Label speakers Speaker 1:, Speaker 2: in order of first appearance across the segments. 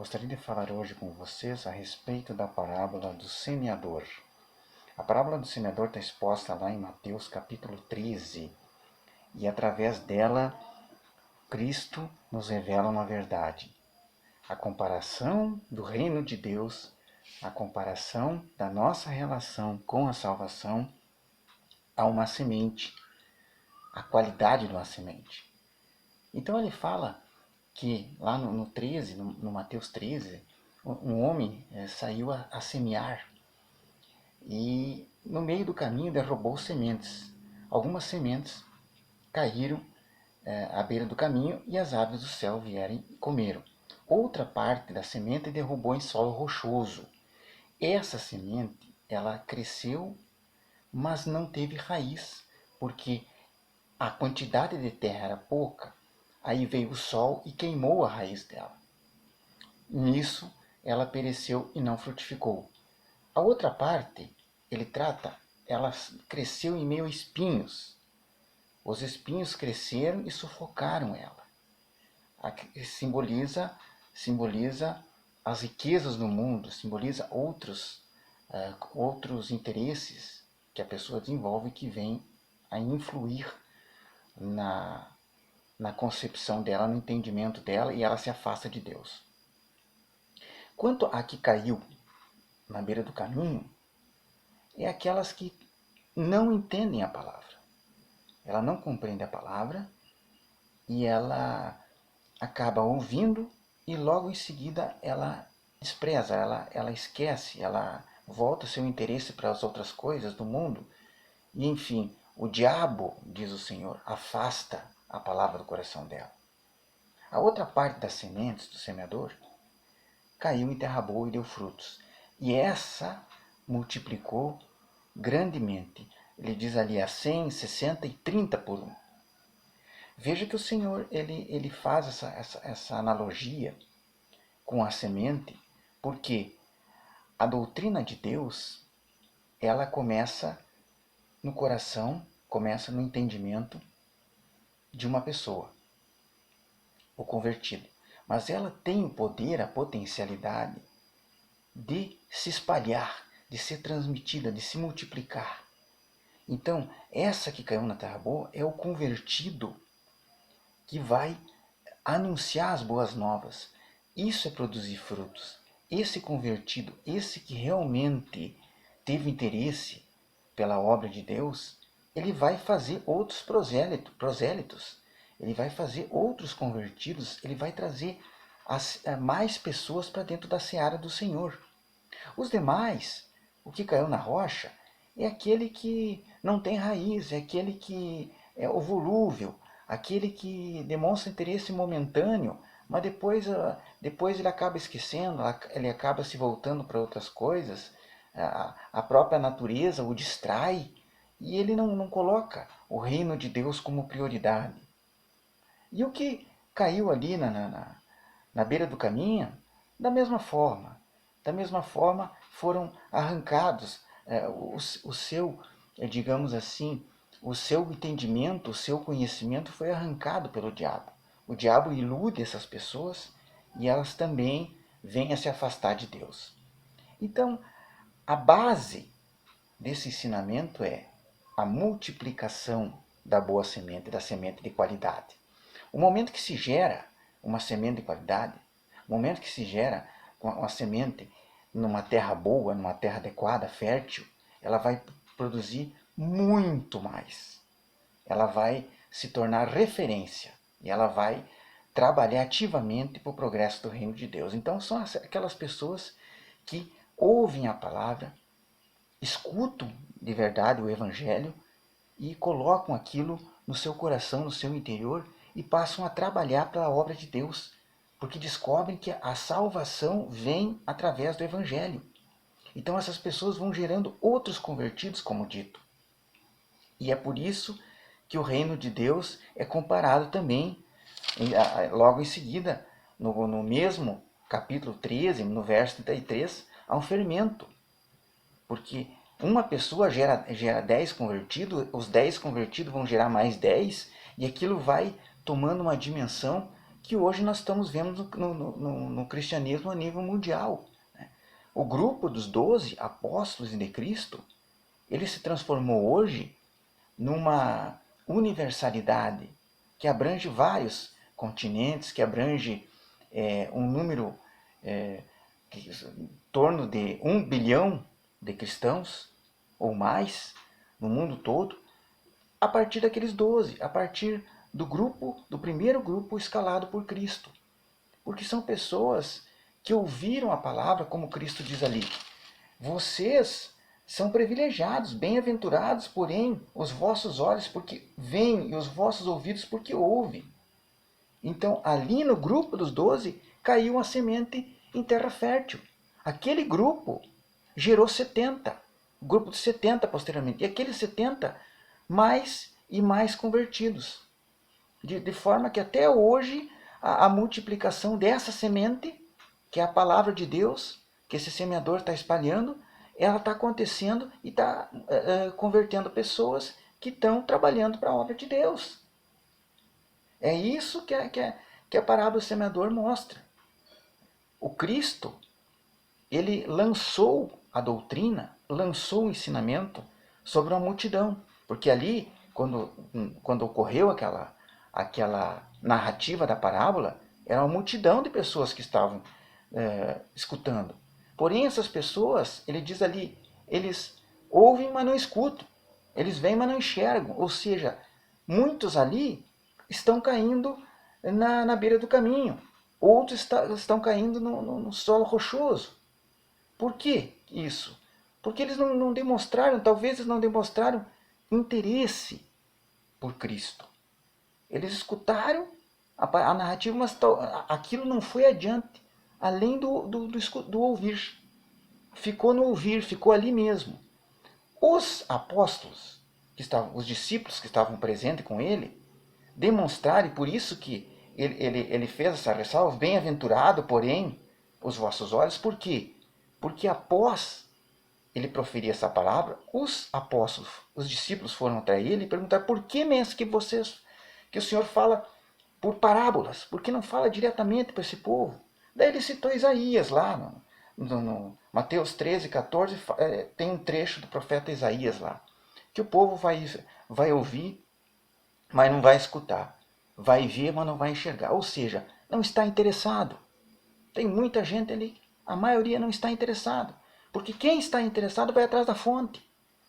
Speaker 1: Gostaria de falar hoje com vocês a respeito da parábola do semeador. A parábola do semeador está exposta lá em Mateus capítulo 13 e através dela Cristo nos revela uma verdade. A comparação do reino de Deus, a comparação da nossa relação com a salvação a uma semente, a qualidade de uma semente. Então ele fala que lá no 13, no Mateus 13, um homem saiu a semear e no meio do caminho derrubou sementes. Algumas sementes caíram à beira do caminho e as aves do céu vieram e comeram. Outra parte da semente derrubou em solo rochoso. Essa semente, ela cresceu, mas não teve raiz, porque a quantidade de terra era pouca. Aí veio o sol e queimou a raiz dela. Nisso, ela pereceu e não frutificou. A outra parte, ele trata, ela cresceu em meio a espinhos. Os espinhos cresceram e sufocaram ela. Simboliza as riquezas do mundo, simboliza outros interesses que a pessoa desenvolve que vêm a influir na concepção dela, no entendimento dela, e ela se afasta de Deus. Quanto a que caiu na beira do caminho, é aquelas que não entendem a palavra. Ela não compreende a palavra e ela acaba ouvindo e logo em seguida ela despreza, ela esquece, ela volta seu interesse para as outras coisas do mundo. E enfim, o diabo, diz o Senhor, afasta a palavra do coração dela. A outra parte das sementes do semeador caiu em terra boa e deu frutos. E essa multiplicou grandemente. Ele diz ali a 100, 60 e 30 por um. Veja que o Senhor ele faz essa analogia com a semente, porque a doutrina de Deus, ela começa no coração, começa no entendimento de uma pessoa, o convertido. Mas ela tem o poder, a potencialidade de se espalhar, de ser transmitida, de se multiplicar. Então, essa que caiu na terra boa é o convertido que vai anunciar as boas novas. Isso é produzir frutos. Esse convertido, esse que realmente teve interesse pela obra de Deus, ele vai fazer outros prosélitos. Ele vai fazer outros convertidos, ele vai trazer mais pessoas para dentro da seara do Senhor. Os demais, o que caiu na rocha, é aquele que não tem raiz, é aquele que é o volúvel, aquele que demonstra interesse momentâneo, mas depois ele acaba esquecendo, ele acaba se voltando para outras coisas, a própria natureza o distrai e ele não coloca o reino de Deus como prioridade. E o que caiu ali na beira do caminho, da mesma forma foram arrancados o seu, digamos assim, o seu entendimento, o seu conhecimento foi arrancado pelo diabo. O diabo ilude essas pessoas e elas também vêm a se afastar de Deus. Então, a base desse ensinamento é a multiplicação da boa semente, da semente de qualidade. O momento que se gera uma semente de qualidade, o momento que se gera uma semente numa terra boa, numa terra adequada, fértil, ela vai produzir muito mais. Ela vai se tornar referência e ela vai trabalhar ativamente para o progresso do reino de Deus. Então são aquelas pessoas que ouvem a palavra, escutam de verdade o evangelho e colocam aquilo no seu coração, no seu interior e passam a trabalhar pela obra de Deus, porque descobrem que a salvação vem através do evangelho. Então essas pessoas vão gerando outros convertidos, como dito. E é por isso que o reino de Deus é comparado também, logo em seguida, no mesmo capítulo 13, no verso 33, a um fermento. Porque uma pessoa gera 10 convertidos, os 10 convertidos vão gerar mais 10, e aquilo vai tomando uma dimensão que hoje nós estamos vendo no cristianismo a nível mundial. O grupo dos 12 apóstolos de Cristo, ele se transformou hoje numa universalidade que abrange vários continentes, que abrange um número em torno de 1 bilhão de cristãos ou mais no mundo todo, a partir daqueles 12, a partir do primeiro grupo escalado por Cristo. Porque são pessoas que ouviram a palavra, como Cristo diz ali. Vocês são privilegiados, bem-aventurados, porém, os vossos olhos porque veem e os vossos ouvidos porque ouvem. Então, ali no grupo dos 12, caiu uma semente em terra fértil. Aquele grupo gerou 70, o grupo de 70 posteriormente. E aqueles 70, mais e mais convertidos. De forma que até hoje a multiplicação dessa semente, que é a palavra de Deus, que esse semeador está espalhando, ela está acontecendo e está convertendo pessoas que estão trabalhando para a obra de Deus. É isso que a parábola do semeador mostra. O Cristo, ele lançou a doutrina, lançou o ensinamento sobre uma multidão. Porque ali, quando ocorreu aquela narrativa da parábola, era uma multidão de pessoas que estavam escutando. Porém, essas pessoas, ele diz ali, eles ouvem, mas não escutam. Eles veem, mas não enxergam. Ou seja, muitos ali estão caindo na beira do caminho. Outros estão caindo no solo rochoso. Por que isso? Porque eles não demonstraram, talvez eles não demonstraram interesse por Cristo. Eles escutaram a narrativa, mas aquilo não foi adiante, além do ouvir. Ficou no ouvir, ficou ali mesmo. Os apóstolos, os discípulos que estavam presentes com ele, demonstraram, e por isso que ele fez essa ressalva, bem-aventurado, porém, os vossos olhos, por quê? Porque após ele proferir essa palavra, os apóstolos, os discípulos foram até ele e perguntaram: por que mesmo que o Senhor fala por parábolas? Por que não fala diretamente para esse povo? Daí ele citou Isaías lá, no Mateus 13, 14, tem um trecho do profeta Isaías lá, que o povo vai ouvir, mas não vai escutar. Vai ver, mas não vai enxergar. Ou seja, não está interessado. Tem muita gente ali, a maioria não está interessado. Porque quem está interessado vai atrás da fonte.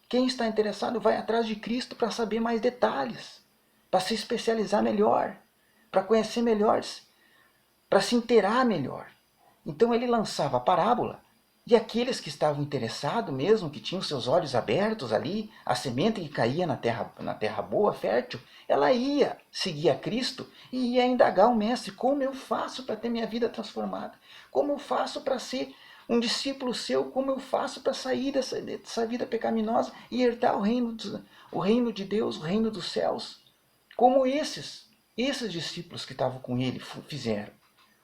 Speaker 1: Quem está interessado vai atrás de Cristo para saber mais detalhes, para se especializar melhor, para conhecer melhor, para se inteirar melhor. Então ele lançava a parábola, e aqueles que estavam interessados mesmo, que tinham seus olhos abertos ali, a semente que caía na terra boa, fértil, ela ia seguir a Cristo e ia indagar o mestre: como eu faço para ter minha vida transformada? Como eu faço para ser um discípulo seu? Como eu faço para sair dessa vida pecaminosa e herdar o reino de Deus, o reino dos céus? Como esses discípulos que estavam com ele fizeram.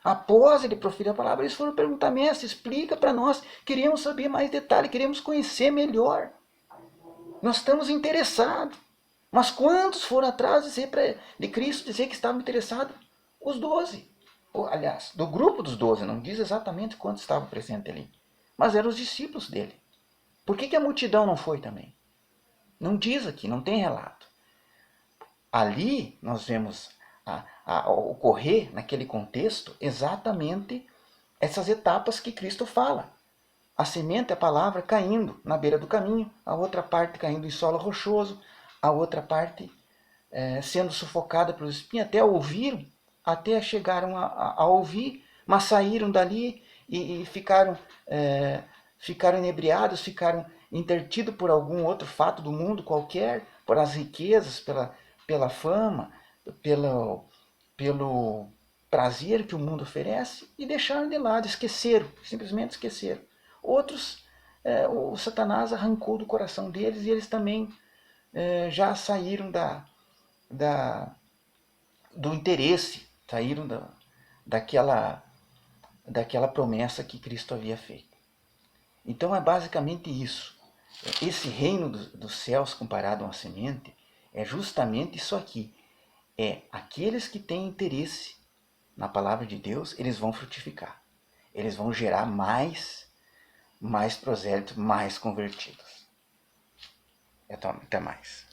Speaker 1: Após ele proferir a palavra, eles foram perguntar: mestre, explica para nós, queremos saber mais detalhes, queremos conhecer melhor. Nós estamos interessados. Mas quantos foram atrás de Cristo dizer que estavam interessados? Os 12. Aliás, do grupo dos 12, não diz exatamente quantos estavam presentes ali. Mas eram os discípulos dele. Por que a multidão não foi também? Não diz aqui, não tem relato. Ali nós vemos a ocorrer, naquele contexto, exatamente essas etapas que Cristo fala. A semente, a palavra, caindo na beira do caminho, a outra parte caindo em solo rochoso, a outra parte sendo sufocada pelos espinhos, até chegaram a ouvir, mas saíram dali e ficaram inebriados, ficaram intertidos por algum outro fato do mundo qualquer, por as riquezas, pela fama, pelo prazer que o mundo oferece, e deixaram de lado, esqueceram, simplesmente esqueceram. Outros, o Satanás arrancou do coração deles e eles também já saíram do interesse, saíram daquela promessa que Cristo havia feito. Então é basicamente isso. Esse reino dos céus comparado a uma semente é justamente isso aqui. É aqueles que têm interesse na palavra de Deus, eles vão frutificar. Eles vão gerar mais prosélitos, mais convertidos. Então, até mais.